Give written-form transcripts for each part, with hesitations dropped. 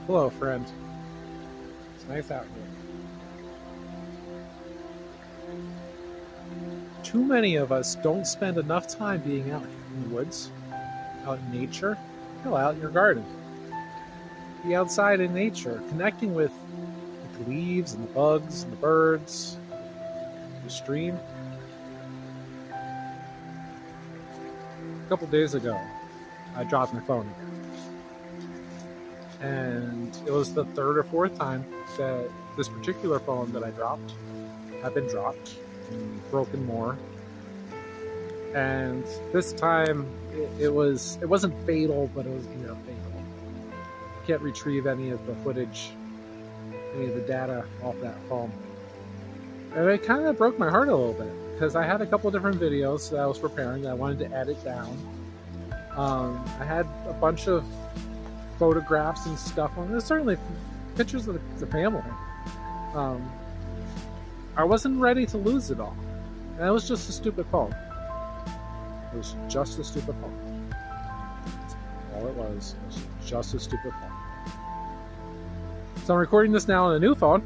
Hello, friend. It's nice out here. Too many of us don't spend enough time being out in the woods, out in nature, hell, out in your garden. Be outside in nature, connecting with the leaves and the bugs and the birds, the stream. A couple days ago, I dropped my phone again. And it was the third or fourth time that this particular phone that I dropped had been dropped and broken more. And this time it wasn't fatal, but it was near fatal. Can't retrieve any of the footage, any of the data off that phone. And it kind of broke my heart a little bit because I had a couple different videos that I was preparing that I wanted to edit down. I had a bunch of photographs and stuff on. There's certainly pictures of the family. I wasn't ready to lose it all. And it was just a stupid phone. It was just a stupid phone. That's all it was. It was just a stupid phone. So I'm recording this now on a new phone.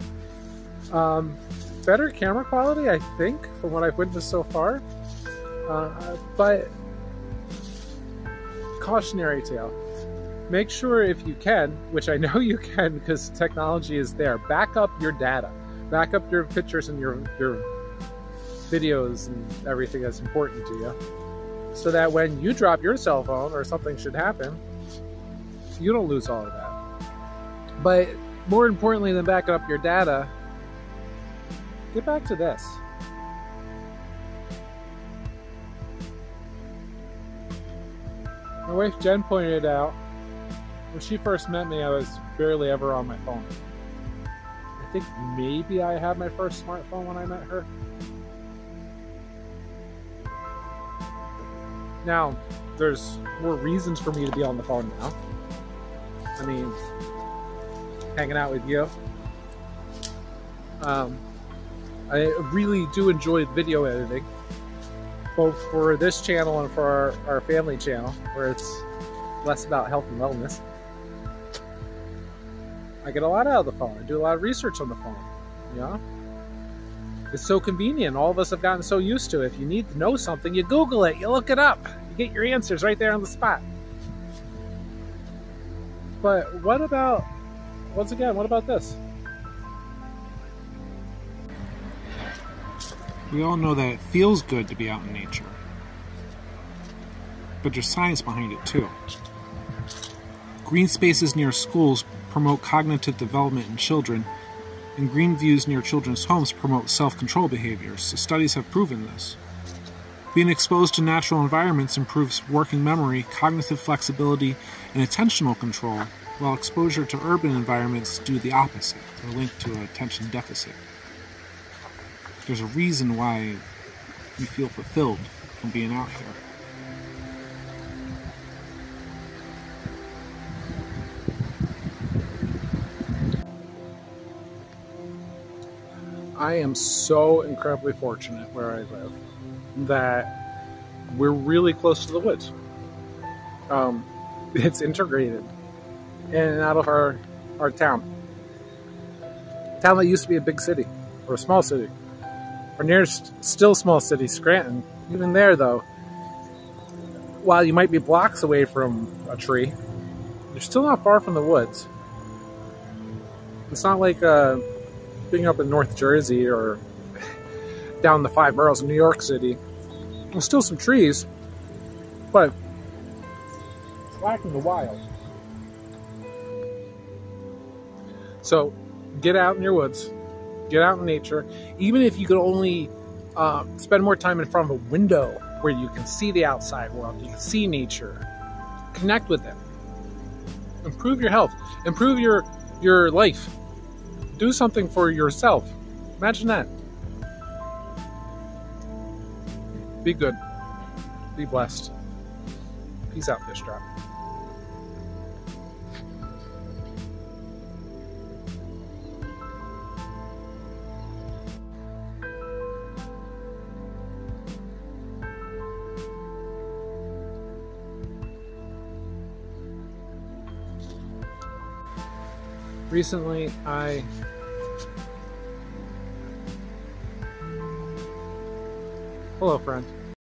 Better camera quality, I think, from what I've witnessed so far. But cautionary tale. Make sure if you can, which I know you can because technology is there, back up your data. Back up your pictures and your videos and everything that's important to you. So that when you drop your cell phone or something should happen, you don't lose all of that. But more importantly than backing up your data, get back to this. My wife Jen pointed out, when she first met me, I was barely ever on my phone. I think maybe I had my first smartphone when I met her. Now, there's more reasons for me to be on the phone now. I mean, hanging out with you. I really do enjoy video editing, both for this channel and for our family channel, where it's less about health and wellness. I get a lot out of the phone. I do a lot of research on the phone, you know? It's so convenient. All of us have gotten so used to it. If you need to know something, you Google it, you look it up. You get your answers right there on the spot. But what about, once again, what about this? We all know that it feels good to be out in nature. But there's science behind it too. Green spaces near schools promote cognitive development in children, and green views near children's homes promote self-control behaviors. So studies have proven this. Being exposed to natural environments improves working memory, cognitive flexibility, and attentional control, while exposure to urban environments do the opposite. They're linked to attention deficit. There's a reason why we feel fulfilled from being out here. I am so incredibly fortunate where I live that we're really close to the woods. It's integrated in and out of our town. A town that used to be a big city, or a small city. Our nearest still small city, Scranton. Even there though, while you might be blocks away from a tree, you're still not far from the woods. It's not like being up in North Jersey or down the 5 boroughs of New York City. There's still some trees, but it's lacking the wild. So get out in your woods, get out in nature. Even if you could only spend more time in front of a window where you can see the outside world, you can see nature, connect with it, improve your health, improve your life. Do something for yourself. Imagine that. Be good. Be blessed. Peace out, Fish Drop. Recently, Hello, friend.